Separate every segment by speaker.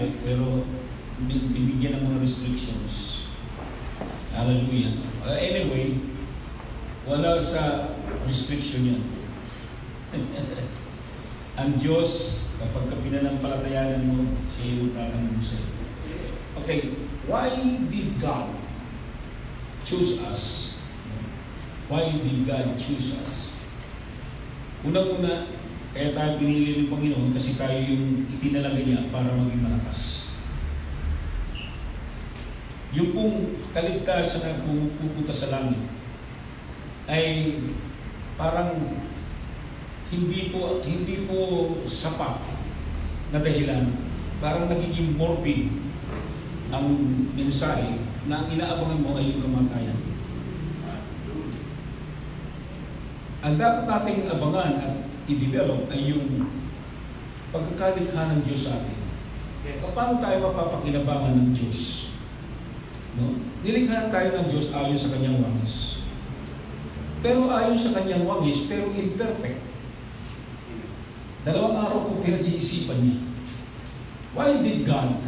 Speaker 1: perfect, pero bibigyan ng mga restrictions. Hallelujah. Anyway, wala sa restriction yan. Ang Diyos, kapag pinanampalatayanan mo, siya yung tatanong sa'yo. Okay, why did God choose us? Why did God choose us? Unang-una, kaya tayo pinili ng Panginoon kasi tayo yung itinalaga niya para maging malakas. Yung pong kaligtasan na pupunta sa langit ay parang hindi po sapat na dahilan. Parang nagiging morbid ang mensahe na ang inaabangan mo ay yung kamatayan. Ang dapat nating abangan at i-develop ay yung pagkakalikha ng Diyos sa atin. Yes. Paano tayo mapapakinabangan ng Diyos? No? Nilikha tayo ng Diyos ayon sa kanyang wangis. Pero ayon sa kanyang wangis, pero imperfect. Dalawang araw kong pinag-iisipan niya. Why did God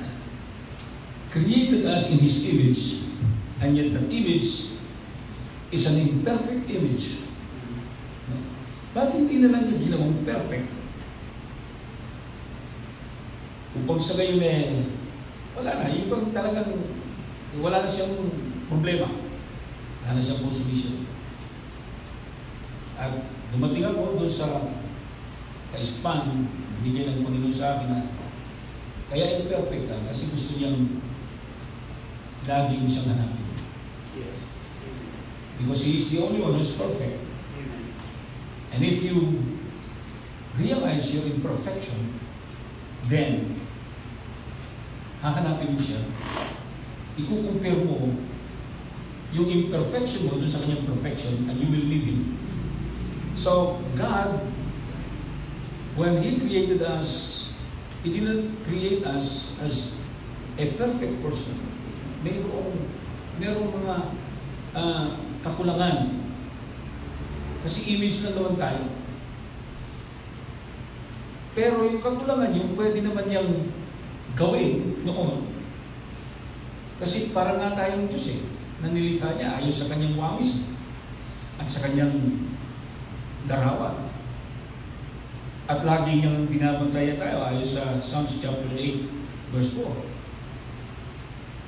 Speaker 1: created us in His image, and yet that image is an imperfect image? No? Bakit hindi na lang niya ginawang perfect? Upang sa gayon wala na. Yung bang talagang wala na siyang problema. Wala na siyang consolation. At dumating ako doon sa kaispan, binigay ng Panginoon sa akin na kaya imperfect ka kasi gusto niyang laging siyang hanapin.
Speaker 2: Yes.
Speaker 1: Because He is the only one who is perfect.
Speaker 2: Amen.
Speaker 1: And if you realize your imperfection, then hahanapin mo siya. Ikukumpare mo yung imperfection mo dun sa kanyang perfection and you will live Him. So, God, when He created us, He did not create us as a perfect person. Merong mga kakulangan. Kasi image na naman tayo. Pero yung kakulangan yung pwede naman niyang gawin noon. Kasi para nga tayong Diyos Nanilikha niya ayon sa kanyang wangis at sa kanyang larawan. At lagi niyang binabantayan tayo ayon sa Psalms chapter 8, verse 4.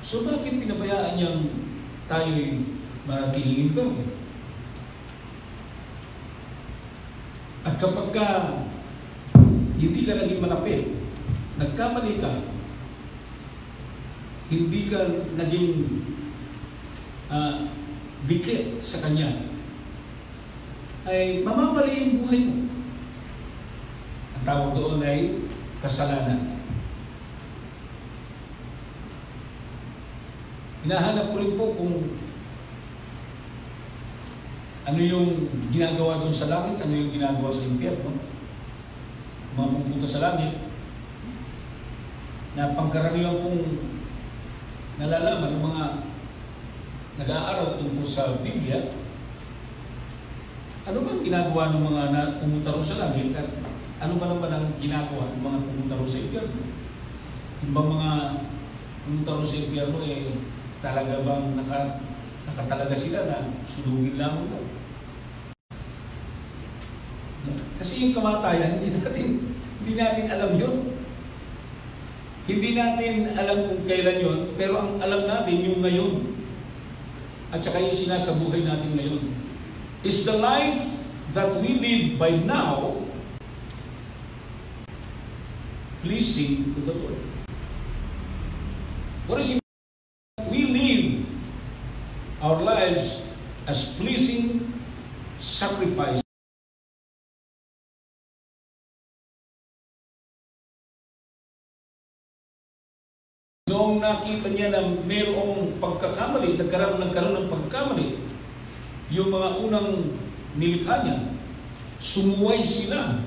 Speaker 1: So bakit pinabayaan niyang tayo'y manatiling imperfect? At kapag hindi ka naging malapit, nagkamali ka, hindi ka naging dikit sa Kanya, ay mamamali yung buhay mo. Ang tawag doon ay kasalanan. Hinahanap ko rin po kung ano yung ginagawa doon sa langit, ano yung ginagawa sa impyerno. Mga pupunta sa langit, na pangkaraniwan kong nalalaman ng mga nag-aaral tungkol sa Biblia, ano bang ginagawa ng mga pumunta rin sa langit at ano ba naman ang ginagawa ng mga pumunta rin sa impyerno? Yung bang mga pumunta rin sa impyerno talaga bang nakatalaga sila na sunugin lamang mo? Kasi yung kamatayan, hindi natin alam yun. Hindi natin alam kung kailan yun, pero ang alam natin yung ngayon. At saka yung sinasabuhay natin ngayon. Is the life that we live by now pleasing to the Lord? What is it? We live our lives as pleasing sacrifice. Noong nakita niya na mayroong pagkakamali, nagkaroon ng pagkakamali, yung mga unang nilikha niya, sumuway sila.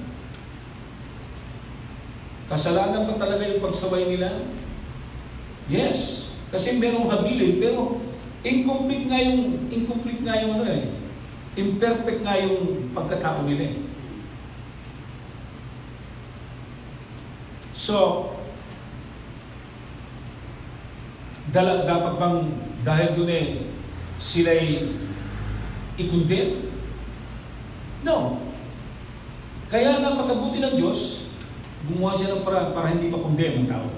Speaker 1: Kasalanan ba talaga yung pagsaway nila? Yes, kasi merong habilin, pero incomplete nga yung imperfect nga yung pagkatao nila. So, dapat bang dahil doon sila'y i-condemn? No. Kaya napakabuti ng Diyos, gumawa siya ng paraan para hindi ma-condemn ang tao.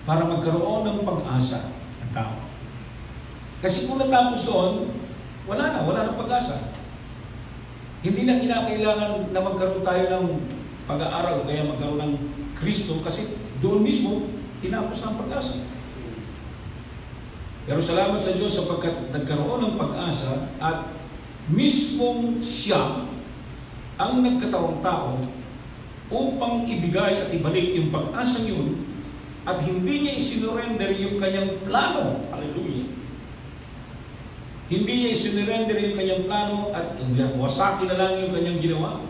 Speaker 1: Para magkaroon ng pag-asa ang tao. Kasi kung natapos doon, wala na pag-asa. Hindi na kinakailangan na magkaroon tayo ng pag-aaral o kaya magkaroon ng Kristo kasi doon mismo, tinapos ng pag-asa. Pero salamat sa Diyos sapagkat nagkaroon ng pag-asa at mismong siya ang nagkatawang tao upang ibigay at ibalik yung pag-asa yun at hindi niya isinurrender yung kanyang plano. Hallelujah. Hindi niya isinurrender yung kanyang plano at wasakin na lang yung kanyang ginawa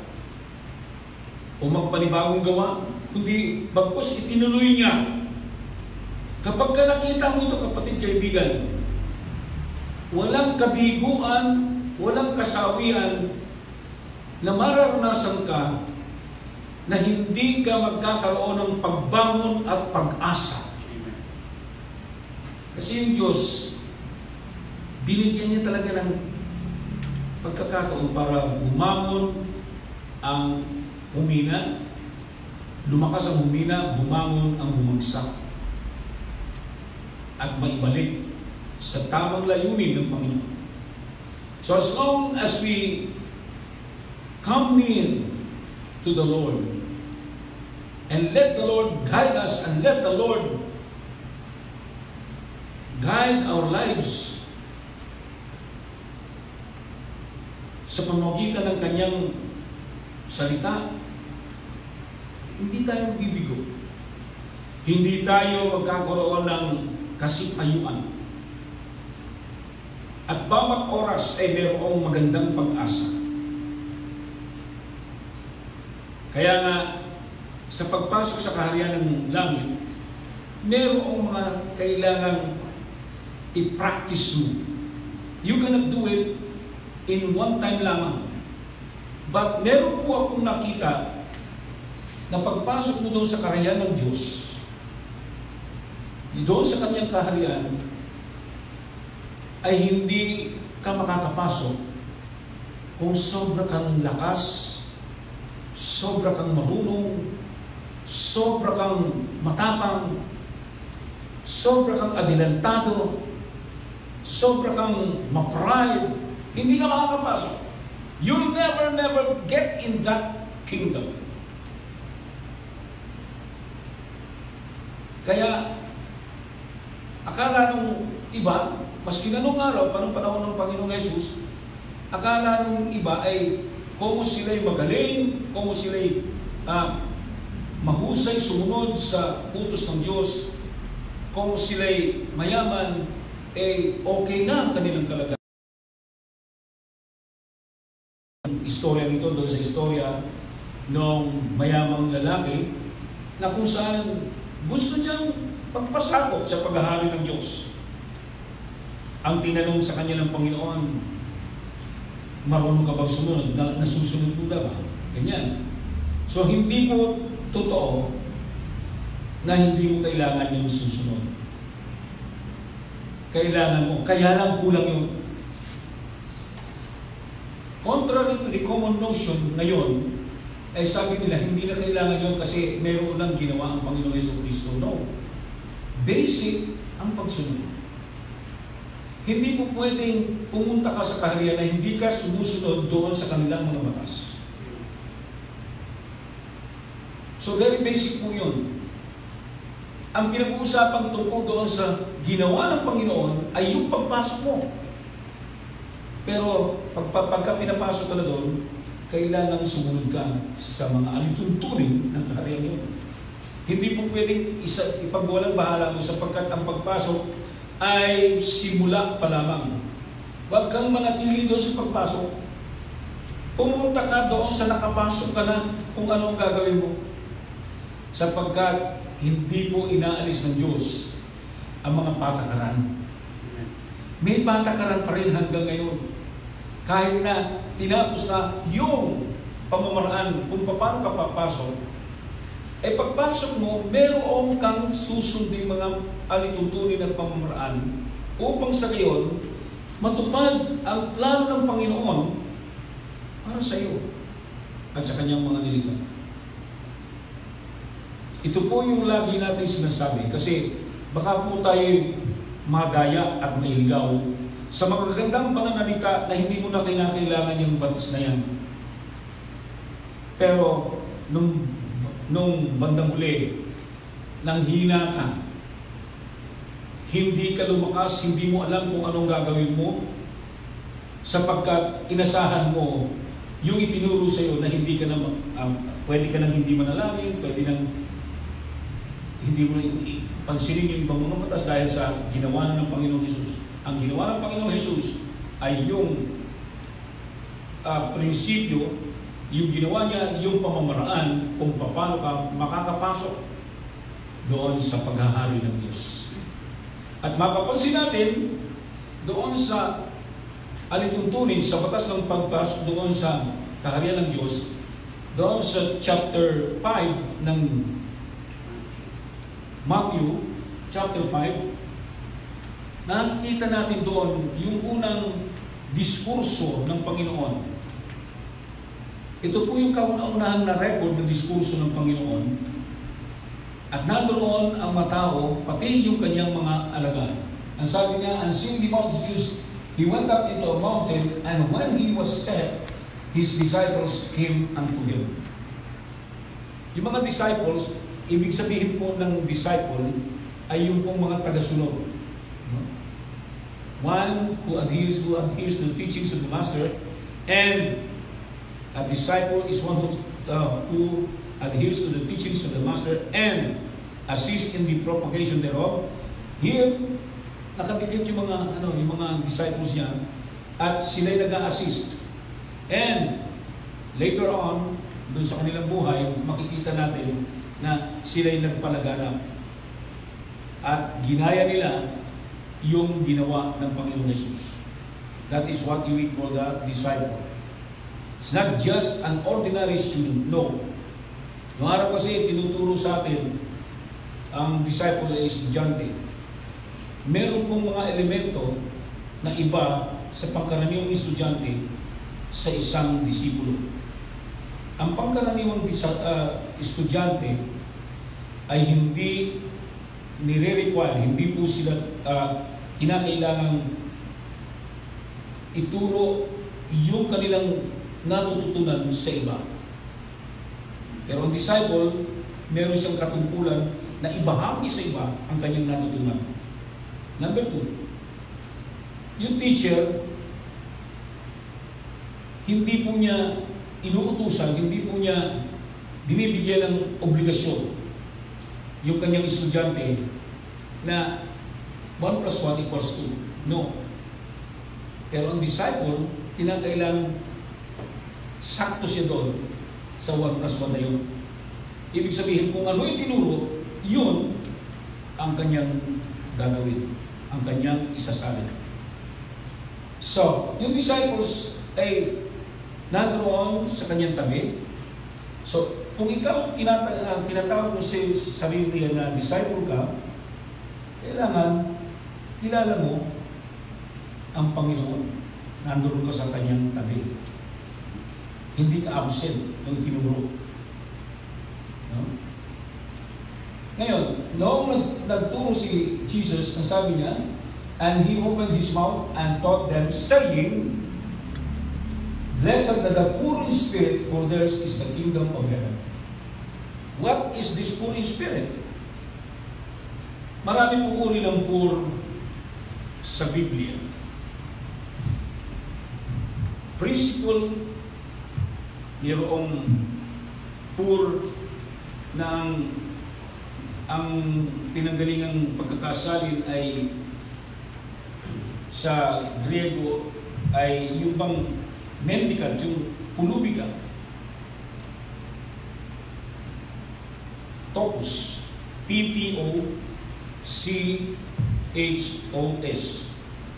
Speaker 1: o magpanibagong gawa, kundi bagkus itinuloy niya. Kapag ka nakita mo ito, kapatid kaibigan, walang kabiguan, walang kasawian na mararanasan ka na hindi ka magkakaroon ng pagbangon at pag-asa. Kasi yung Diyos, binigyan niya talaga ng pagkakataon para bumangon ang humina, lumakas ang humina, bumangon ang bumagsak, at maibalik sa tamang layunin ng Panginoon. So as long as we come near to the Lord and let the Lord guide us and let the Lord guide our lives sa pamamagitan ng kanyang salita, hindi tayo bibigo. Hindi tayo magkakaroon ng kasipayuan. At bawat oras ay mayroong magandang pag-asa. Kaya nga, sa pagpasok sa kaharian ng langit, mayroong mga kailangang i-practice mo. You cannot do it in one time lamang. But meron po akong nakita na pagpasok mo doon sa kaharian ng Diyos, doon sa kanyang kaharian, ay hindi ka makakapasok kung sobra kang lakas, sobra kang marunong, sobra kang matapang, sobra kang adelantado, sobra kang ma-pride. Hindi ka makakapasok. You'll never get in that kingdom. Kaya, akala nung iba, maski na nung araw, panong panahon ng Panginoong Jesus, akala nung iba ay kung sila'y magaling, kung sila'y mahusay sumunod sa utos ng Diyos, kung sila'y mayaman, okay na ang kanilang kalagayan. Istorya nito doon sa istorya ng mayamang lalaki na kung saan gusto niyang pagpasakop sa paghahari ng Diyos. Ang tinanong sa kanya ng Panginoon, marunong ka bang sumunod? Nasusunod mo ba? Ganyan. So hindi po totoo na hindi mo kailangan yung susunod. Kailangan mo. Kaya lang kulang yun. Contrary to the common notion ngayon, ay sabi nila, hindi na kailangan yun kasi meron lang ginawa ang Panginoong Jesucristo. No. Basic ang pagsunod. Hindi po pwedeng pumunta ka sa kaharian na hindi ka sumusunod doon sa kanilang mga batas. So very basic po yun. Ang pinag-uusapang tungkol doon sa ginawa ng Panginoon ay yung pagpasok mo. Pero pagka pinapasok ka na doon, kailangan sumunod ka sa mga alituntunin ng kaharian yun. Hindi po pwedeng ipagwalang bahala mo sapagkat ang pagpasok ay simula pa lamang. Huwag kang manatili doon sa pagpasok. Pumunta ka doon sa nakapasok ka na kung anong gagawin mo. Sapagkat hindi po inaalis ng Diyos ang mga patakaran. May patakaran pa rin hanggang ngayon. Kahit na tinapos na yung pamamaraan kung paano ka papasok, ay pagpasok mo, meron kang susundin mga alituntunin at pamamaraan upang sa gayon, matupad ang plano ng Panginoon para sa iyo at sa kanyang mga nilikha. Ito po yung lagi natin sinasabi kasi baka po tayo madaya at mailigaw sa magagandang pananalita na hindi mo na kinakailangan yung batis na yan. Pero nung bandang huli, nang hina ka, hindi ka lumakas, hindi mo alam kung anong gagawin mo, sapagkat inasahan mo yung itinuro sa iyo na hindi ka na, pwede ka nang hindi manalangin, pwede nang hindi mo na pansinin yung ibang mga batas dahil sa ginawa ng Panginoong Hesus. Ang ginawa ng Panginoong Hesus ay yung prinsipyo, yung ginawa niya, yung pamamaraan kung paano ka makakapasok doon sa paghahari ng Diyos. At mapapansin natin doon sa alituntunin sa batas ng pagpasok doon sa kaharian ng Diyos, doon sa chapter 5 ng Matthew, chapter 5, nakikita natin doon yung unang diskurso ng Panginoon. Ito po yung kauna-unahang na record ng diskurso ng Panginoon. At nandoon ang matao, pati yung kanyang mga alagad. Ang sabi niya, and seeing the multitudes, he went up into a mountain, and when he was set, his disciples came unto him. Yung mga disciples, ibig sabihin po ng disciple, ay yung pong mga tagasunod. One who adheres to the teachings of the Master, and a disciple is one who adheres to the teachings of the Master and assists in the propagation thereof. Here, nakadikit yung mga disciples niya at sila'y nag-a-assist. And later on, dun sa kanilang buhay, makikita natin na sila'y nagpalaganap at ginaya nila yung ginawa ng Panginoon Jesus. That is what we call the disciple. It's not just an ordinary student, no. Noong araw kasi tinuturo sa atin ang disciple ay estudyante. Meron pong mga elemento na iba sa pangkaraniwang estudyante sa isang disipulo. Ang pangkaraniwang estudyante ay hindi nire-require, hindi po sila kinakailangang ituro yung kanilang natututunan sa iba. Pero ang disciple, meron siyang katungkulan na ibahagi sa iba ang kanyang natutunan. Number 2, yung teacher, hindi po niya inuutusan, hindi po niya binibigyan ng obligasyon yung kanyang estudyante na 1 + 1 = 2. No. Pero ang disciple, kinakailangan sakto siya doon sa 1 + 1 na yun. Ibig sabihin, kung ano yung tinuro, yun ang kanyang gagawin, ang kanyang isasalin. So, yung disciples ay nandoon sa kanyang tabi. So, kung ikaw tinatawag mo sa sarili na disciple ka, kailangan kilala mo ang Panginoon. Nandoon ka sa kanyang tabi. Hindi ka absent ng tinuro. No? Ngayon, noong nagturo si Jesus, ang sabi niya, and he opened his mouth and taught them, saying, blessed are the poor in spirit, for theirs is the kingdom of heaven. What is this poor in spirit? Marami pong uri ng poor sa Biblia. Principle, mayroong poor na ang pinanggalingang pagkakasalin ay sa Griego ay yung bang mendicant, yung pulubi ka. Topos. P-T-O-C-H-O-S.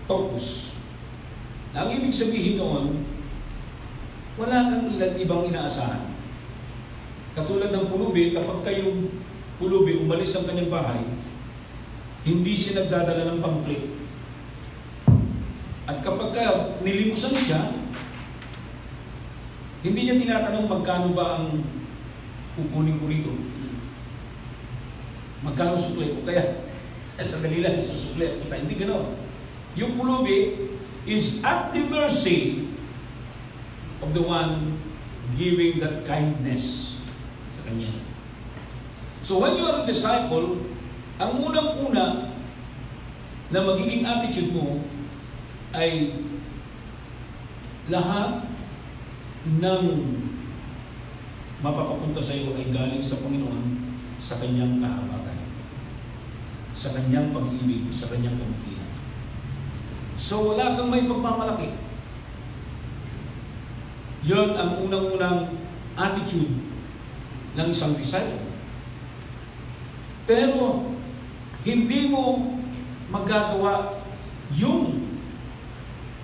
Speaker 1: Topos. Na ang ibig sabihin noon, wala kang ibang inaasahan. Katulad ng pulubi, kapag kayong pulubi umalis ang kanyang bahay, hindi siya nagdadala ng pamphlet. At kapag nilimusan siya, hindi niya tinatanong magkano ba ang kukunin ko rito. Magkano sukle ko? Kaya sa dalilan sa sukle kita. Hindi ganoon. Yung pulubi is at the mercy of the one giving that kindness sa kanya. So when you are a disciple, ang unang-una na magiging attitude mo ay lahat ng mapapapunta sa iyo ay galing sa Panginoon sa kanyang kahabagan, sa kanyang pag-ibig, sa kanyang pamumuhay. So wala kang may pagmamalaki. Yun ang unang-unang attitude ng isang disciple. Pero hindi mo magagawa yung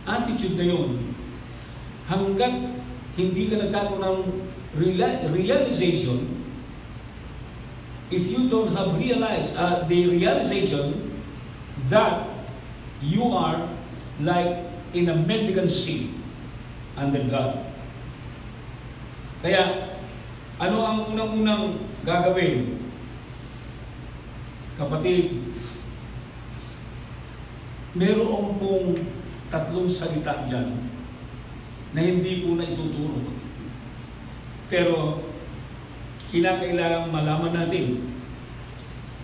Speaker 1: attitude na yun hanggat hindi ka nagkakaroon ng realization. If you don't have the realization that you are like in a mendicant sea under God. Kaya, ano ang unang-unang gagawin? Kapatid, meron pong tatlong salita dyan na hindi po na ituturo. Pero, kinakailangan malaman natin.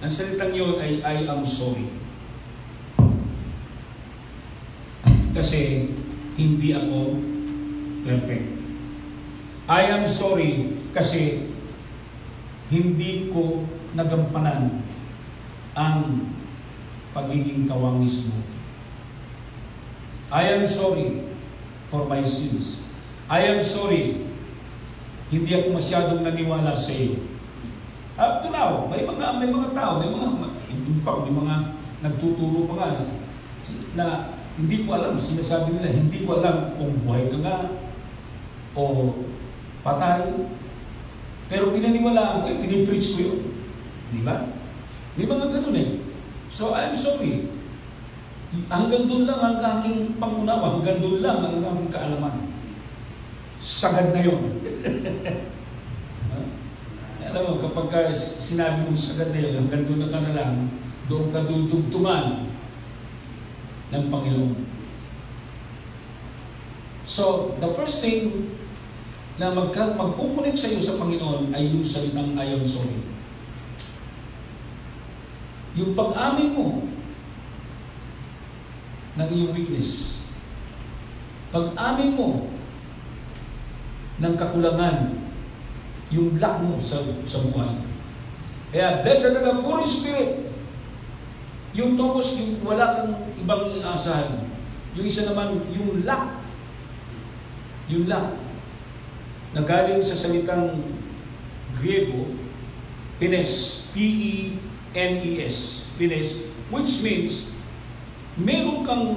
Speaker 1: Ang salitang yun ay I am sorry. Kasi hindi ako perfect. I am sorry kasi hindi ko nagampanan ang pagiging kawangis mo. I am sorry for my sins. I am sorry hindi ako masyadong naniwala sa iyo. Up to now, may mga tao, may mga nagtuturo pa nga na hindi ko alam, sinasabi nila, hindi ko alam kung buhay ka nga o patay. Pero pinaniwalaan ko, pinipreach ko yun. Di ba? May mga ganun eh. So, I'm sorry. Hanggang doon lang ang aking pangunawa, hanggang doon lang ang aking kaalaman. Sagad na yun. Alam mo, kapag sinabi mong sagad na yun, hanggang doon na ka na lang, doon ka dudugtungan ng Panginoon. So, the first thing na magkukunik sa iyo sa Panginoon ay yung salitang I am sorry. Yung pag-amin mo ng iyong weakness. Pag-amin mo ng kakulangan, yung lack mo sa buhay. Kaya, blessed are the poor in spirit. Yung topos, yung wala kang ibang aasahan. Yung isa naman, yung lack. Yung lack. Nagaling sa salitang Griego, Pines, P-E-N-E-S, Pines, which means, meron kang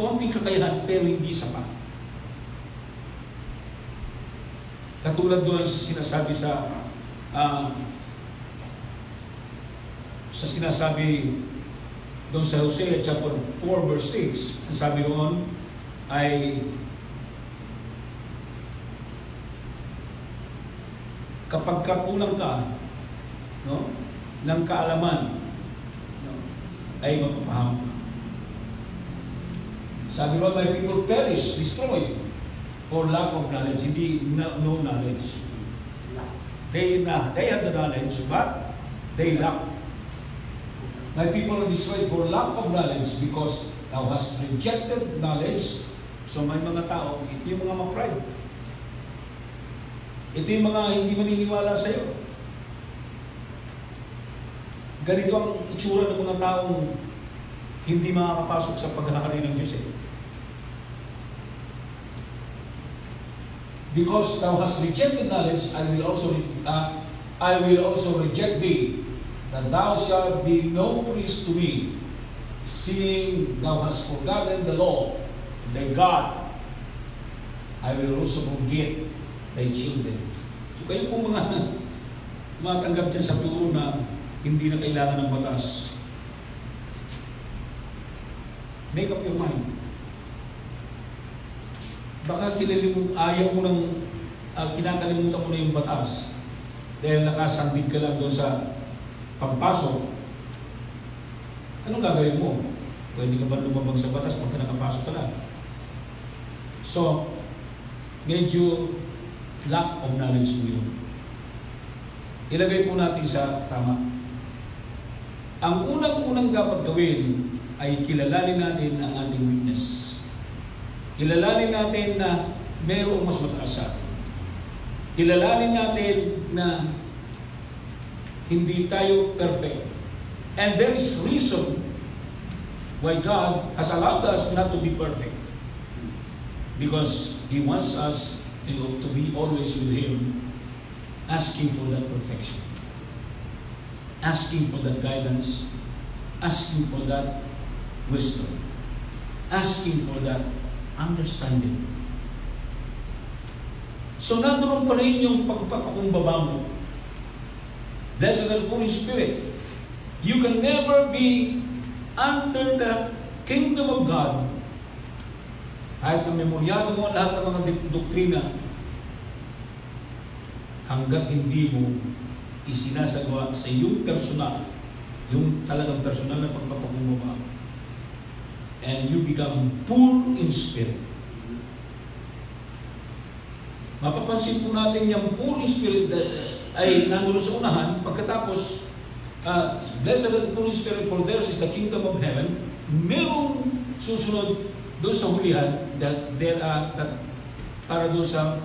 Speaker 1: konting kakayahan pero hindi sapat. Katulad doon sa sinasabi sinasabi doon sa Hosea chapter 4 verse 6, ang sabi doon ay kapag kakulang ka ng kaalaman, ay mapapaham ka. Sabi doon, my people perish, destroyed for lack of knowledge, hindi no knowledge. They have the knowledge, but they lack. My people are destroyed for lack of knowledge because thou hast rejected knowledge. So may mga tao, ito yung mga ma-pride. Ito yung mga hindi maniniwala sa iyo. Ganito ang itsura ng mga taong hindi makakapasok sa paghahari ng Diyos eh. Because thou hast rejected knowledge, I will also reject thee, that thou shalt be no priest to me, seeing thou hast forgotten the law of thy God. I will also forget thy children. So kayo po mga tumatanggap dyan sa turo na hindi na kailangan ng batas. Make up your mind. Baka ayaw mo ng kinakalimutan mo na yung batas dahil nakasambit ka lang doon sa pagpasok. Anong gagawin mo? Pwede ka ba lumabag sa batas pagka nakapasok ka lang? So, medyo lack of knowledge mo yun. Ilagay po natin sa tama. Ang unang-unang dapat gawin ay kilalanin natin ang ating weakness. Kilalanin natin na mayroong mas mataas sa atin. Kilalanin natin na hindi tayo perfect. And there is reason why God has allowed us not to be perfect. Because He wants us to be always with Him, asking for that perfection, asking for that guidance, asking for that wisdom, asking for that understanding. So nandoon pa rin yung pagpapakumbaba mo. Blessed are the Holy Spirit. You can never be under the kingdom of God kahit na memoryado mo lahat ng mga doktrina hanggat hindi mo isinasagawa sa iyong personal, yung talagang personal na pagpapakumbaba, and you become poor in spirit. Mapapansin po natin yung poor in spirit ay nandun sa unahan, pagkatapos blessed are the poor in spirit, for theirs is the kingdom of heaven. Merong susunod doon sa hulihan that para doon sa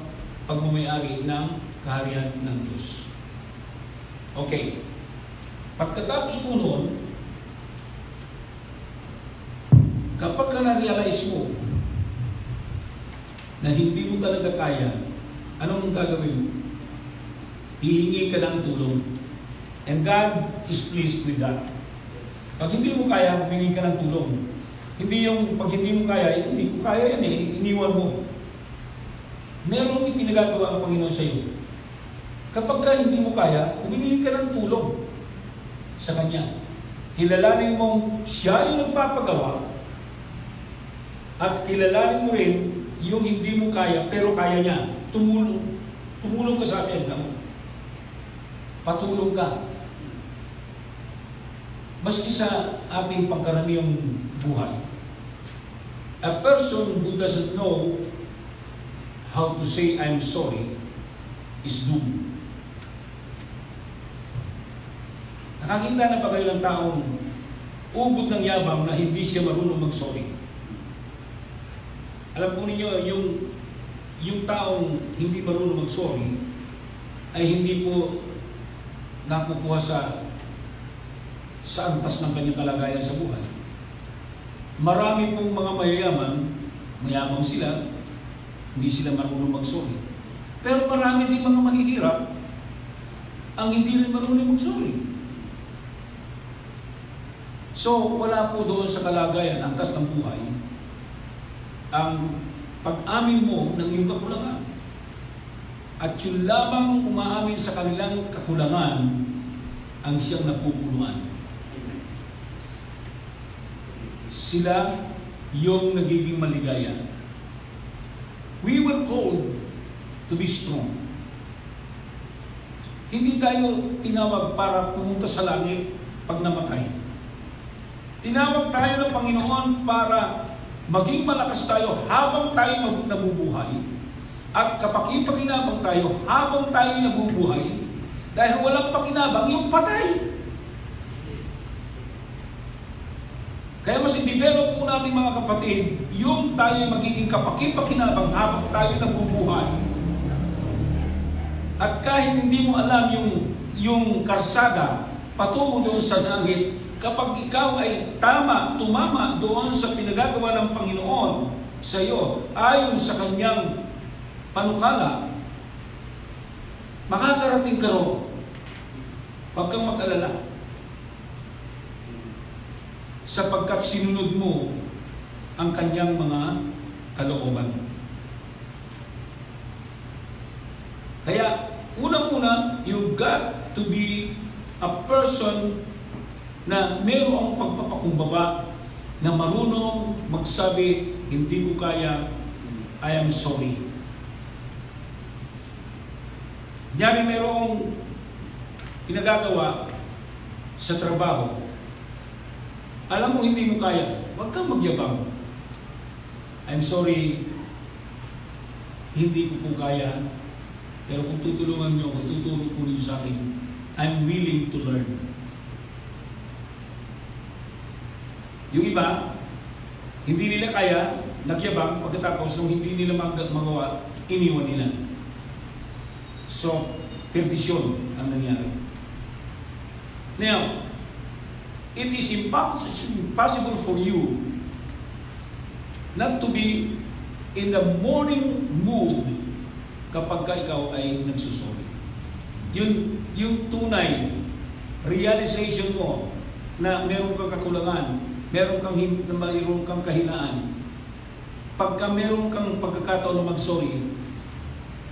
Speaker 1: pagmamayari ng kaharian ng Diyos. Okay. Pagkatapos po noon, kapag ka na-realize mo na hindi mo talaga kaya, anong gagawin mo? Hihingi ka ng tulong. And God is pleased with that. Pag hindi mo kaya, humingi ka ng tulong. Hindi yung pag hindi mo kaya, hindi ko kaya yan iniwan mo. Merong ipinagagawa ang Panginoon sa iyo. Kapag ka hindi mo kaya, humingi ka ng tulong sa Kanya. Kilalanin mong siya yung nagpapagawa at kilalanin mo rin yung hindi mo kaya pero kaya niya. Tumulong ka sa akin. Patulong ka. Maski sa ating pangkaraniwang buhay, a person who doesn't know how to say I'm sorry is doomed. Nakakita na ba kayo ng taong ubod ng yabang na hindi siya marunong mag-sorry? Alam po ninyo, yung taong hindi marunong mag-sorry ay hindi po nakukuha sa antas ng kanyang kalagayan sa buhay. Marami pong mga mayamang sila, hindi sila marunong mag-sorry. Pero marami din mga mahihirap ang hindi rin marunong mag-sorry. So, wala po doon sa kalagayan, antas ng buhay, ang pag-amin mo ng iyong kakulangan. At yung lamang umaamin sa kanilang kakulangan ang siyang napupuluan. Sila yung nagiging maligaya. We were called to be strong. Hindi tayo tinawag para pumunta sa langit pag namatay. Tinawag tayo ng Panginoon para maging malakas tayo habang tayo nabubuhay at kapaki-pakinabang tayo habang tayo nabubuhay dahil walang pakinabang yung patay. Kaya mas i-develop po natin mga kapatid, yung tayo magiging kapaki-pakinabang habang tayo nabubuhay. At kahit hindi mo alam yung karsada patungo doon sa langit, kapag ikaw ay tumama doon sa pinagagawa ng Panginoon sa iyo, ayon sa kanyang panukala, makakarating ka ron. Huwag kang mag-alala. Sapagkat sinunod mo ang kanyang mga kalooban. Kaya, unang-una, you've got to to be a person na mayroong pagpapakumbaba, na marunong magsabi, hindi ko kaya, I am sorry. Nyari mayroong pinagagawa sa trabaho, alam mo hindi mo kaya, huwag kang magyabang. I'm sorry, hindi ko po kaya, pero kung tutulungan niyo ako, tutulong po niyo sa akin, I'm willing to learn. Yung iba, hindi nila kaya, nagyabang, pagkatapos nung hindi nila magawa, iniwan nila. So, perdisyon ang nangyari. Now, it is impossible for you not to be in the morning mood kapag ka ikaw ay nagsusori. Yung tunay realization mo na meron kang kakulangan, meron kang kahinaan, pagka meron kang pagkakataon na mag-sorry,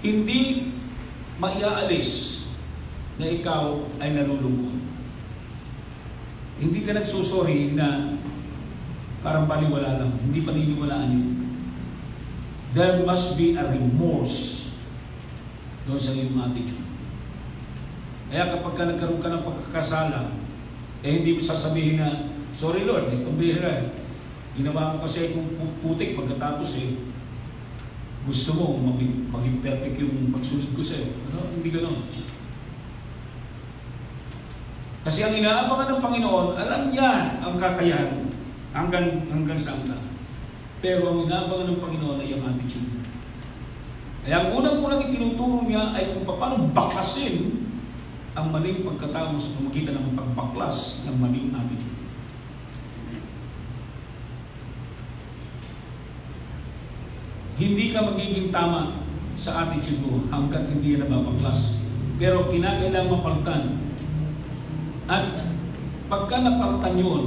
Speaker 1: hindi maiaalis na ikaw ay nalulungkot. Hindi ka nagsusorry na parang baliwala lang. Hindi paniniwalaan yun. There must be a remorse doon sa iyong attitude. Kaya kapag ka nagkaroon ka ng pagkakasala, hindi mo sasabihin na, sorry Lord, pambihira eh. Ginawa ko kasi kung putik pagkatapos gusto mo maging perfect yung pagsunod ko sa'yo. Ano? Hindi ganoon. Kasi ang inaabangan ng Panginoon, alam niya ang kakayahan hanggang saan na. Pero ang inaabangan ng Panginoon ay ang attitude niya. Kaya ang unang-unang itinuturo niya ay kung paano baklasin ang maling pagkatao sa pamagitan ng pagbaklas ng maling attitude. Hindi ka magiging tama sa attitude mo hanggat hindi yan nababaklas. Pero kinakailangan mapalitan. At pagka napalitan yun,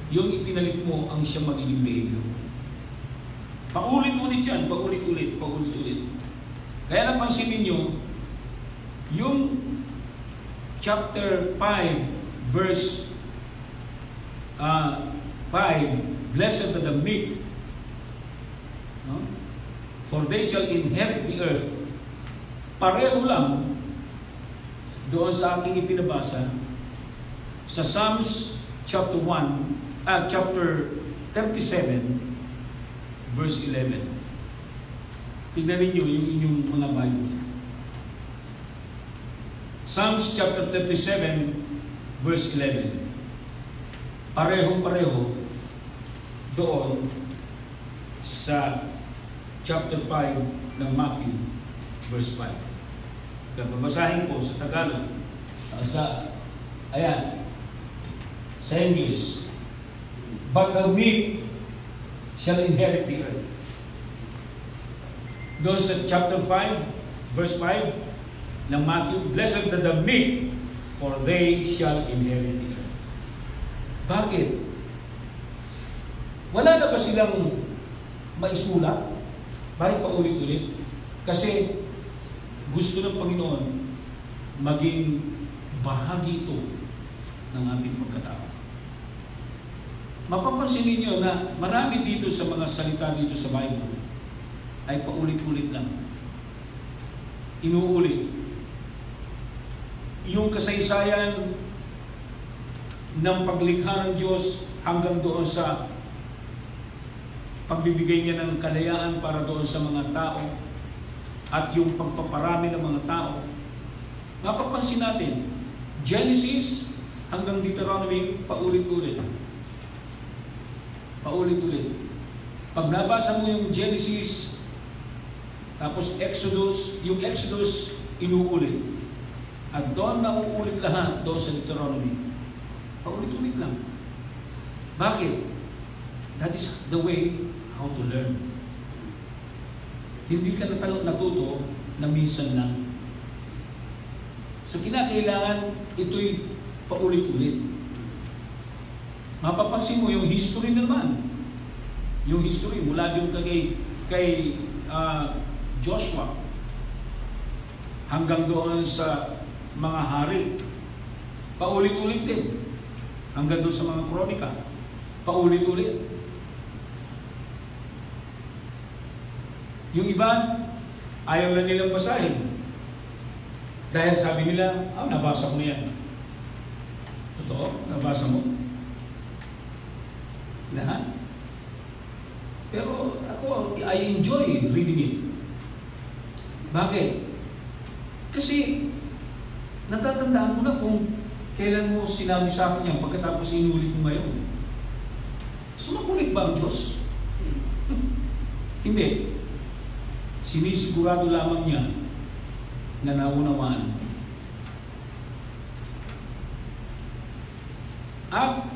Speaker 1: yung ipinalit mo ang siyang magiging behavior. Paulit-ulit yan, paulit-ulit. Kaya napansin ninyo, yung chapter 5, verse 5, blessed are the meek, no? For they shall inherit the earth. Pareho lang doon sa aking ipinabasa sa Psalms chapter 37 verse 11. Tignan ninyo yung inyong mga Bible. Psalms chapter 37 verse 11. Parehong-pareho doon sa chapter 5 ng Matthew verse 5. Babasahin ko sa Tagalog. Ayan. Sa English. But the meek shall inherit the earth. Doon sa chapter 5, verse 5 ng Matthew, blessed are the meek, for they shall inherit the earth. Bakit? Wala na ba silang maisulat? Bakit pa ulit-ulit? Kasi gusto ng Panginoon maging bahagi ito ng ating pagkatao. Mapapansin ninyo na marami dito sa mga salita dito sa Bible ay paulit-ulit lang. Inuulit. Yung kasaysayan ng paglikha ng Diyos hanggang doon sa pagbibigay niya ng kalayaan para doon sa mga tao at yung pagpaparami ng mga tao. Mapapansin natin, Genesis hanggang Deuteronomy, paulit-ulit. Paulit-ulit. Pag nabasa mo yung Genesis, tapos Exodus, yung Exodus inuulit. At doon nauulit lahat doon sa Deuteronomy. Paulit-ulit lang. Bakit? That is the way how to learn. Hindi ka natuto na minsan lang. So kinakailangan ito'y paulit-ulit. Mapapansin mo yung history naman. Yung history mula din kay Joshua hanggang doon sa mga hari. Paulit-ulit din. Hanggang doon sa mga kronika. Paulit-ulit. Yung iba, ayaw na nilang basahin. Dahil sabi nila, nabasa ko na yan. Totoo? Nabasa mo? Lahat. Pero ako, I enjoy reading it. Bakit? Kasi natatandaan ko na kung kailan mo sinabi sa akin yan pagkatapos inulit mo ngayon. Sumakulit ba ang Diyos? Hindi. Sinisigurado lamang niya na naunawaan. At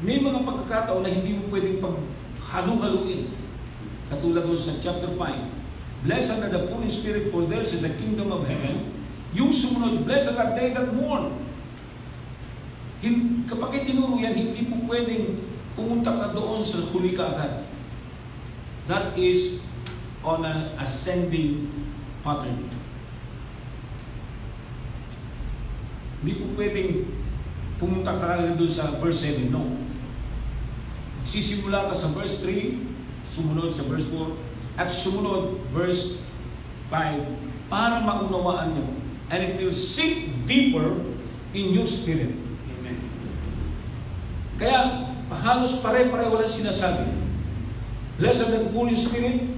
Speaker 1: may mga pagkakataon na hindi mo pwedeng paghalu-haluin. Katulad doon sa chapter 5. Blessed are the poor in spirit, for theirs is the kingdom of heaven. Yung sumunod, blessed are they that mourn. Kapag itinuro yan, hindi po pwedeng pumunta ka doon sa huli ka agad. That is on an ascending pattern. Hindi po pwedeng pumunta ka agad doon sa verse 7. No. Magsisimula ka sa verse 3, sumunod sa verse 4, at sumunod, verse 5, para maunawaan mo. And it will sink deeper in your spirit. Amen. Kaya, halos pare-pareho lang sinasabi. Blessed are the poor in spirit,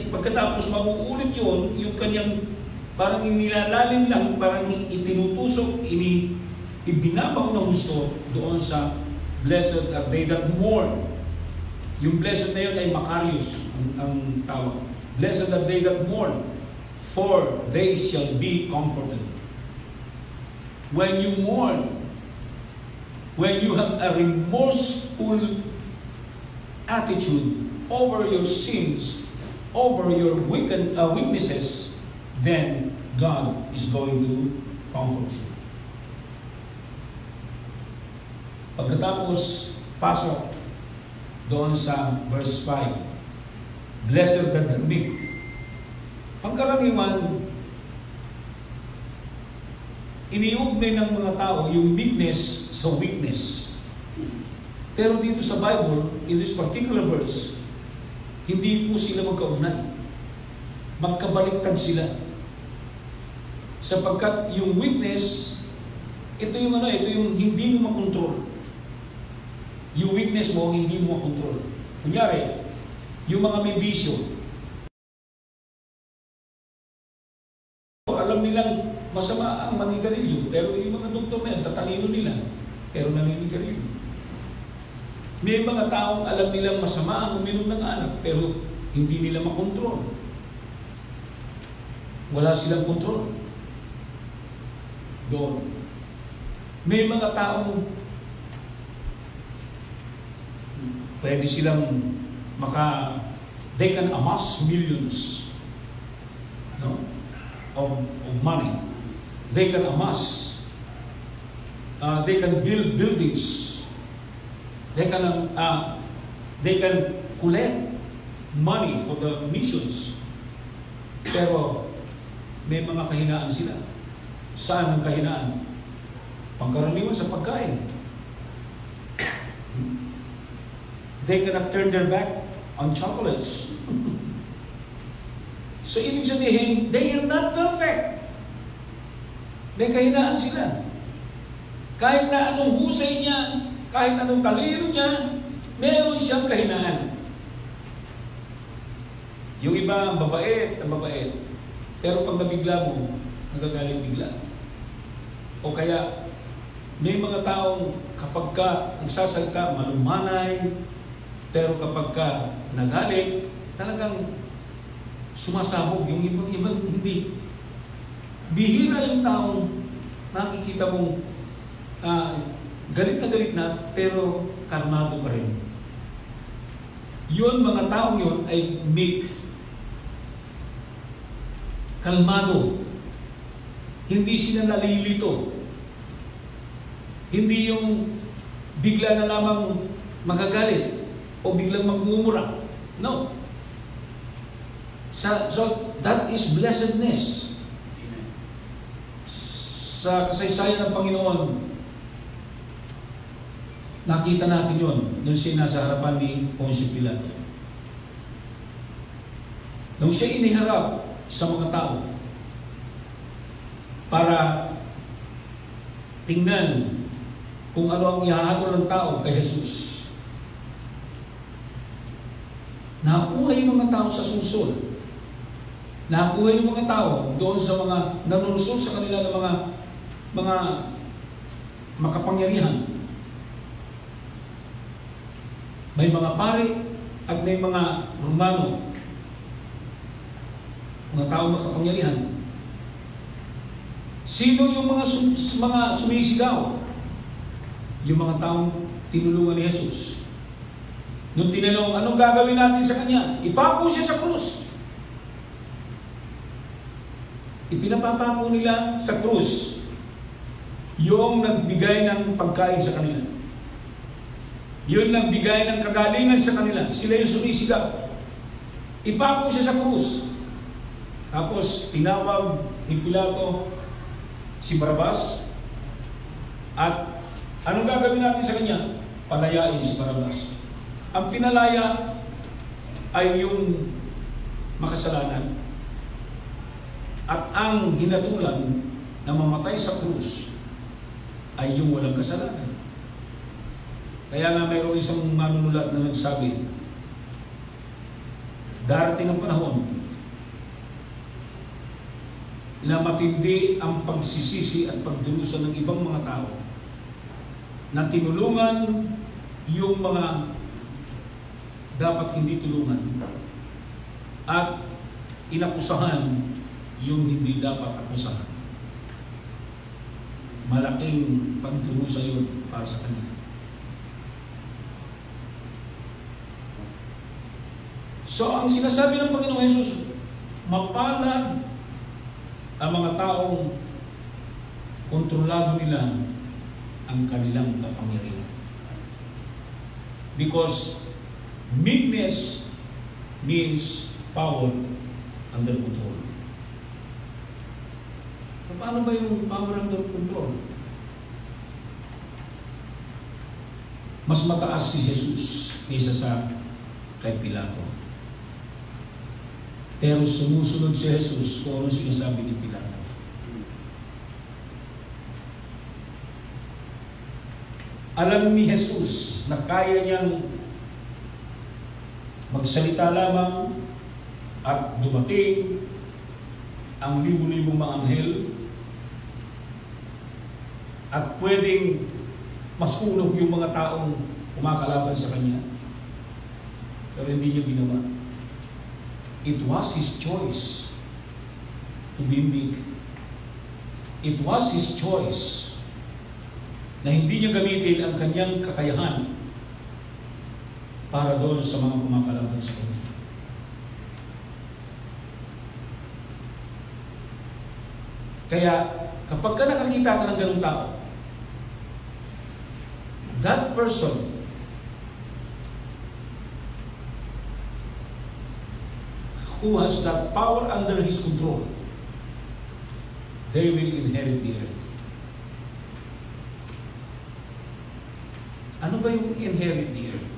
Speaker 1: pagkatapos mamuulit yun, yung kanyang parang inilalalim lang, parang itinutusok, ibinabaw ng gusto doon sa blessed are they that mourn. Yung blessed na yun ay Makarios ang tawag. Blessed are they that mourn, for they shall be comforted. When you mourn, when you have a remorseful attitude over your sins, over your weaknesses, then God is going to comfort you. Pagkatapos, pasok doon sa verse 5. Blessed are the meek. Pangkaraniwan, iniugnay ng mga tao yung meekness sa weakness. Pero dito sa Bible, in this particular verse, hindi po sila magkaugnay. Magkabaliktad sila. Sapagkat yung weakness, ito yung hindi mo makontrol. Yung weakness mo, hindi mo makontrol. Kunyari, yung mga may bisyo, alam nilang masama ang manigarilyo, pero yung mga doktor na yan, tatalino nila, pero naninigarilyo. May mga taong alam nilang masama ang uminom ng alak, pero hindi nila makontrol. Wala silang kontrol. Doon. May mga taong pwede silang they can amass millions, no, of money. They can amass, they can build buildings. They can collect money for the missions. Pero may mga kahinaan sila. Saan ang kahinaan? Pangkaraniwan sa pagkain. They cannot turn their back on chocolates. So, ibig sabihin, they are not perfect. May kahinaan sila. Kahit na anong husay niya, kahit anong talino niya, meron siyang kahinaan. Yung iba, ang babait. Pero pag nabigla mo, nagagaling bigla. O kaya, may mga taong kapag ka nagsasalita, malumanay, pero kapag ka nagalit, talagang sumasabog. Yung ibang hindi. Bihira yung taong nakikita mong galit na, pero kalmado pa rin. Yun, mga taong yun ay meek. Kalmado. Hindi sila nalilito. Hindi yung bigla na lamang magagalit o biglang magmumura. No. So that is blessedness. sa kasaysayan ng Panginoon, nakita natin yon nung siya nasa harapan ni Poncio Pilato. Nung siya iniharap sa mga tao para tingnan kung ano ang ihahatol ng tao kay Jesus. Nakakuha yung mga tao sa sunsol. Nakakuha yung mga tao doon sa mga nanulusog sa kanila ng mga makapangyarihan. May mga pari at may mga Romano, mga tao makapangyarihan. Sino yung mga sumisigaw? Yung mga taong tinulungan ni Jesus. Nung tinanong, anong gagawin natin sa kanya? Ipako siya sa krus. Ipinapapako nila sa krus yung nagbigay ng pagkain sa kanila. Yung nagbigay ng kagalingan sa kanila. Sila yung sumisigaw. Ipako siya sa krus. Tapos tinawag ni Pilato si Barabas. At anong gagawin natin sa kanya? Palayain si Barabas. Ang pinalaya ay yung makasalanan. At ang hinatulan na mamatay sa krus ay yung walang kasalanan. Kaya nga mayroong isang manunulat na nagsabi, darating ang panahon na matindi ang pagsisisi at pagdurusa ng ibang mga tao na tinulungan yung mga dapat hindi tulungan at inakusahan yung hindi dapat akusahan. Malaking pagdurusa yun para sa kanila. So ang sinasabi ng Panginoong Hesus, mapalad ang mga taong kontrolado nila ang kanilang kapangyarihan. Because meekness means power under control. Paano ba yung power under control? Mas mataas si Jesus kaysa sa kay Pilato. Pero sumusunod si Jesus kung ano sinasabi ni Pilato. Alam ni Jesus na kaya niyang magsalita lamang at dumating ang libu-libong mga anghel at pwedeng masunog yung mga taong kumakalaban sa kanya. Pero hindi niya ginawa. It was His choice to be meek. It was His choice na hindi niya gamitin ang kanyang kakayahan para doon sa mga kumakalaban sa kanya. Kaya kapag ka nakakita ka ng ganung tao, that person who has that power under his control, they will inherit the earth. Ano ba yung inherit the earth?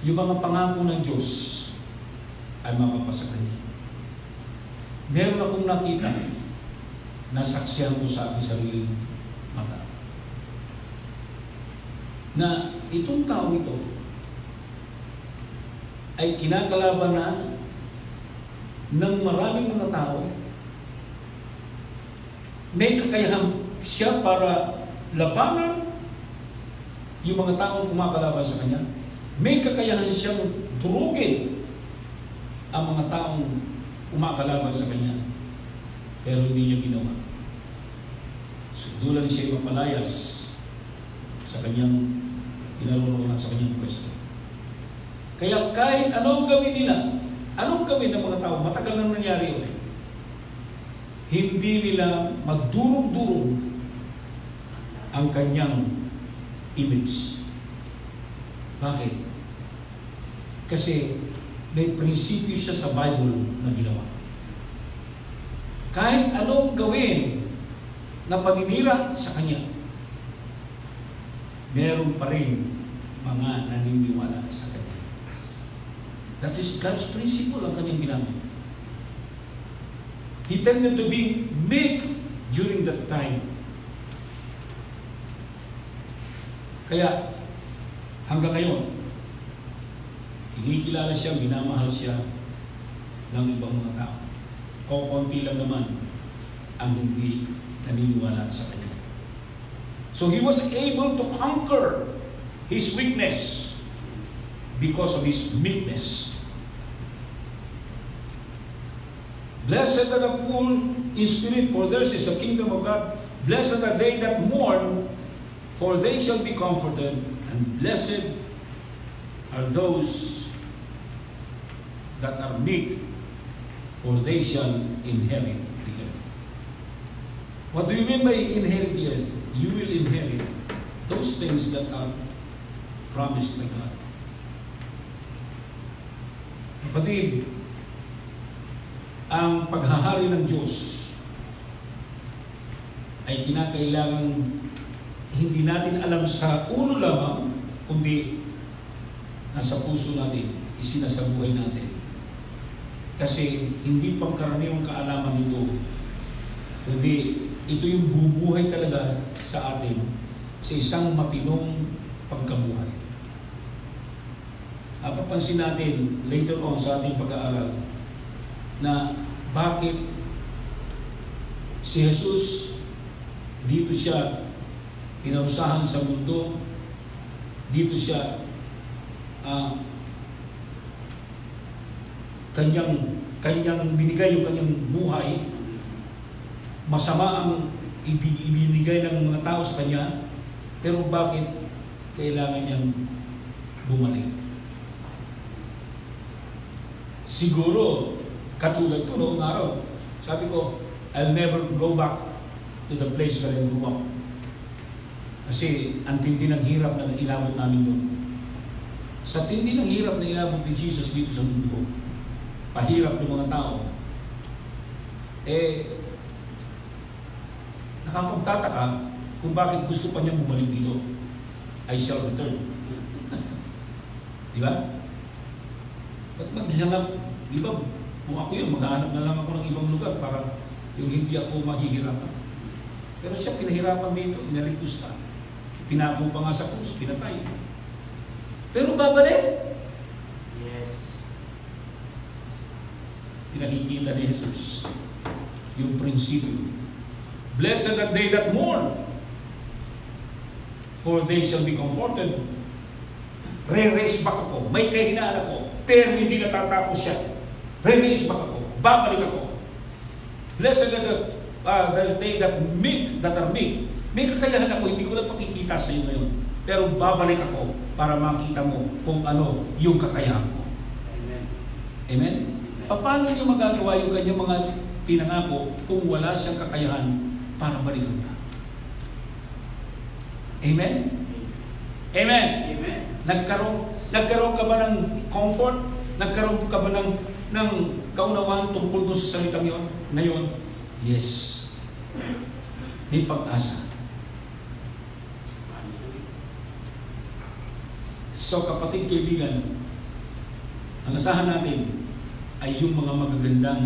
Speaker 1: Yung mga pangako ng Diyos ay mapapasa kanya. Meron akong nakita na saksiyan ko sa aking sariling mata na itong tao ito ay kinakalaban na ng maraming mga tao. May kakayahan siya para labanan yung mga taong kumakalaban sa kanya. May kakayahan siyang durugin ang mga taong kumakalaban sa kanya. Pero hindi niya ginawa. Sundulan siya mapalayas sa kanyang kinaroroonan, sa kanyang pwesto. Kaya kahit anong gawin nila, anong gawin ng mga tao, matagal nang nangyari yun, hindi nila magdurog-durog ang kanyang image. Bakit? Kasi may prinsipyo siya sa Bible na ginawa. Kahit anong gawin na paninira sa Kanya, meron pa rin mga naniniwala sa Kanya. That is God's principle ang Kanyang ginamit. He tended to be meek during that time. Kaya, hanggang ngayon, kinikilala siya, minamahal siya ng ibang mga tao. Konti lang naman ang hindi naniniwala sa Kanya. So he was able to conquer his weakness because of his meekness. Blessed are the poor in spirit, for theirs is the kingdom of God. Blessed are they that mourn, for they shall be comforted. And blessed are those that are meek, for they shall inherit the earth. What do you mean by inherit the earth? You will inherit those things that are promised by God. Kapatid, ang paghahari ng Diyos ay kinakailangan hindi natin alam sa ulo lamang, kundi nasa puso natin, isinasabuhay natin. Kasi hindi pangkaraniwang kaalaman nito, kundi ito yung bubuhay talaga sa atin sa isang matinong pagkabuhay. Papansin natin later on sa ating pag-aaral na bakit si Jesus dito siya pinarusahan sa mundo, dito siya kanyang binigay yung kanyang buhay, masama ang ibinigay ng mga tao sa kanya, pero bakit kailangan niyang bumalik? Siguro, katulad ko noong araw, sabi ko, I'll never go back to the place where I grew up. Kasi ang tindi ng hirap na inabot namin doon. Sa tindi ng hirap na inabot ni Jesus dito sa mundo, pahirap ng mga tao, nakapagtataka kung bakit gusto pa niyang bumalik dito. I shall return. Di ba? Ba't maghanap? Di ba? Kung ako yun, maghanap na lang ako ng ibang lugar para yung hindi ako mahihirapan. Pero siya pinahirapan dito, inaligtas ka. Pinako pa nga sa krus, pinatay. Pero babalik.
Speaker 2: Yes.
Speaker 1: Pinakikita ni Jesus yung prinsipyo. Blessed are they that mourn, for they shall be comforted. Re-raise back ako. May kahinaan ako, pero hindi natatapos siya. Re-raise back ako. Babalik ako. Blessed are they that are meek. May kakayahan ako, hindi ko lang makikita sa iyo ngayon. Pero babalik ako para makita mo kung ano yung kakayahan ko.
Speaker 2: Amen.
Speaker 1: Amen? Paano niyo magagawa yung kanyang mga pinangako kung wala siyang kakayahan para balikan ka? Amen? Amen?
Speaker 2: Amen.
Speaker 1: Nagkaroon ka ba ng comfort? Nagkaroon ka ba ng kaunawaan tungkol doon sa salitang yun? Ngayon, yes. May pag-asa. So kapatid, kaibigan, ang asahan natin ay yung mga magagandang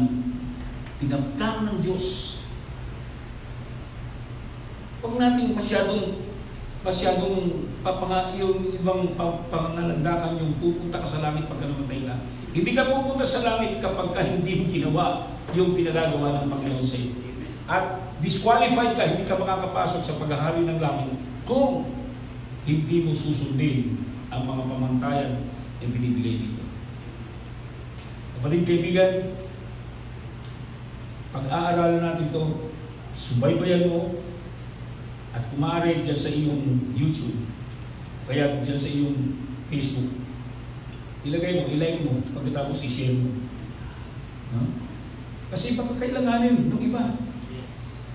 Speaker 1: tinaptan ng Diyos. Huwag natin masyadong yung ibang pangangalandakan yung pupunta ka sa langit pagka namatay ka. Hindi ka pupunta sa langit kapag ka hindi mo ginawa yung pinagagawa ng Panginoon sa iyo. At disqualified ka, hindi ka makakapasok sa paghahari ng langit kung hindi mo susundin ang mga pamantayan na binibigay dito. Kapatid, kaibigan, pag-aaralan natin ito, subaybayan mo, at kung maaari dyan sa iyong YouTube, kaya dyan sa iyong Facebook, ilagay mo, ilike mo, pagkatapos i-share mo. No? Kasi baka kailanganin ng iba.
Speaker 2: Yes.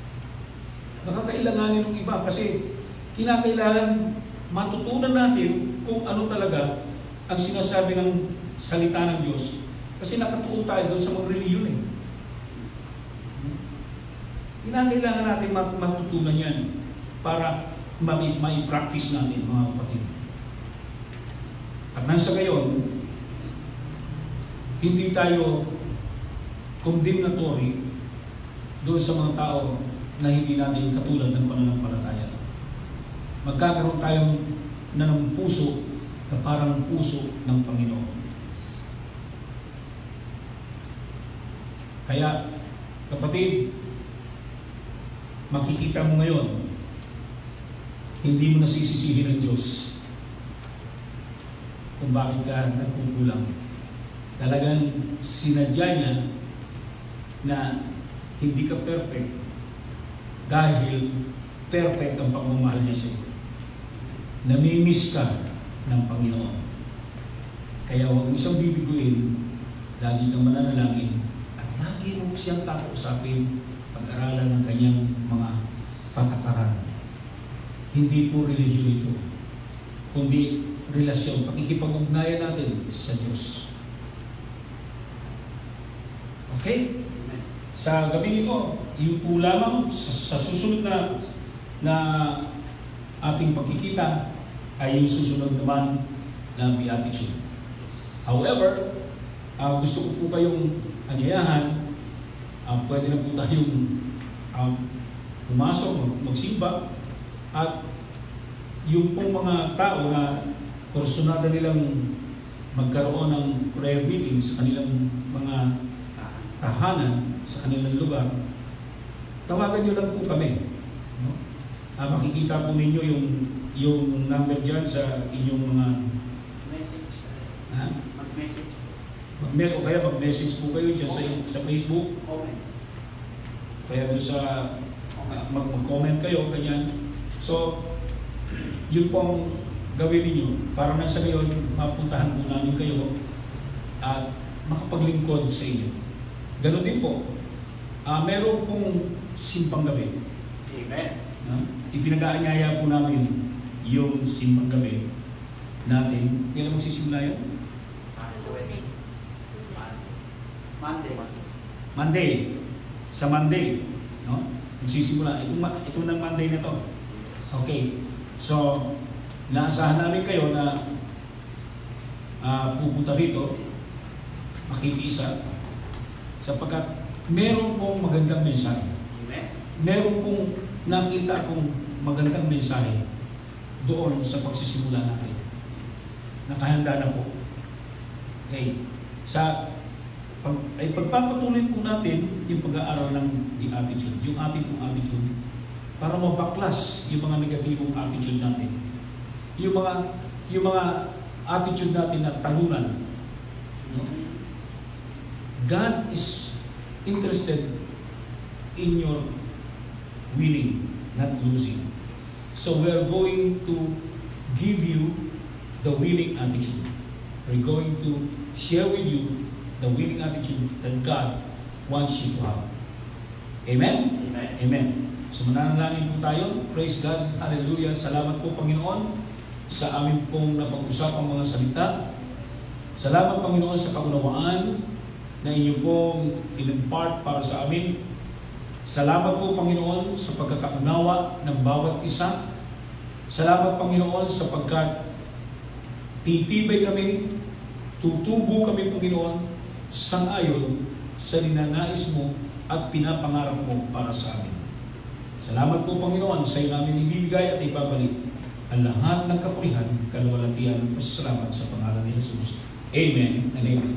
Speaker 1: Baka kailanganin ng iba kasi kinakailangan matutunan natin kung ano talaga ang sinasabi ng salita ng Diyos. Kasi nakatuon tayo doon sa mga reliyon eh. Kailangan natin matutunan yan para mai-practice natin, mga kapatid. At nang sa gayon, hindi tayo condemnatory doon sa mga tao na hindi natin katulad ng pananampalataya. Magkakaroon tayong ng puso na parang puso ng Panginoon. Kaya, kapatid, makikita mo ngayon, hindi mo nasisisihin ng Diyos kung bakit ka nagkukulang. Talagang sinadya niya na hindi ka perfect dahil perfect ang pagmamahal niya sa iyo. Namimiss ka ng Panginoon. Kaya huwag mo siyang bibiguin, lagi kang mananalangin, at lagi mo siyang kakausapin, pag-aralan ng kanyang mga patakaran. Hindi po religion ito, kundi relasyon, pakikipag-ugnayan natin sa Diyos. Okay? Sa gabi ito, yung po lamang sa susunod na ating pagkikita ay yung susunod naman na beatitude. However, gusto ko po kayong anyayahan, pwede na po tayong pumasok, magsimba, at yung pong mga tao na kursunada nilang magkaroon ng prayer meeting sa kanilang mga tahanan, sa kanilang lugar, tawagan nyo lang po kami. No? Makikita po ninyo yung number dyan sa inyong mga
Speaker 2: Message.
Speaker 1: ha?
Speaker 2: Mag-message.
Speaker 1: O kaya mag-message po kayo dyan sa Facebook.
Speaker 2: Comment.
Speaker 1: Kaya doon sa mag-comment kayo, ganyan. So, yun pong gawin ninyo para nang sa ngayon, mapuntahan po namin kayo at makapaglingkod sa inyo. Ganon din po, meron pong simpang gabi.
Speaker 2: Amen.
Speaker 1: Ipinag-aanyaya po namin yung simpang gabi natin. Kailan magsisimula yun? Monday. Sa Monday. No? Magsisimula. Ito ng Monday na to. Okay. So, naasahan namin kayo na pupunta rito, makikiisa, sapagkat meron pong magandang mensahe. Meron pong nakita pong magandang mensahe doon sa pagsisimula natin. Nakahanda na po. Okay. Ay pagpapatuloy po natin yung pag-aaral ng attitude, yung ating pong attitude, para mabaklas yung mga negatibong attitude natin. Yung mga attitude natin na talunan. No? God is interested in your winning, not losing. So we are going to give you the winning attitude. We're going to share with you the winning attitude that God wants you to have. Amen?
Speaker 2: Amen.
Speaker 1: Amen. So mananalangin po tayo. Praise God. Hallelujah. Salamat po, Panginoon, sa amin pong napag-usapang mga salita. Salamat, Panginoon, sa kaunawaan na inyo pong in-impart para sa amin. Salamat po, Panginoon, sa pagkakaunawa ng bawat isa. Salamat, Panginoon, sapagkat titibay kami, tutubo kami, Panginoon, sang-ayon sa ninanais mo at pinapangarap mo para sa amin. Salamat po, Panginoon, sa iyo namin ibibigay at ibabalik ang lahat ng kapurihan, kaluwalhatian at pasasalamat sa pangalan ni Jesus. Amen and amen.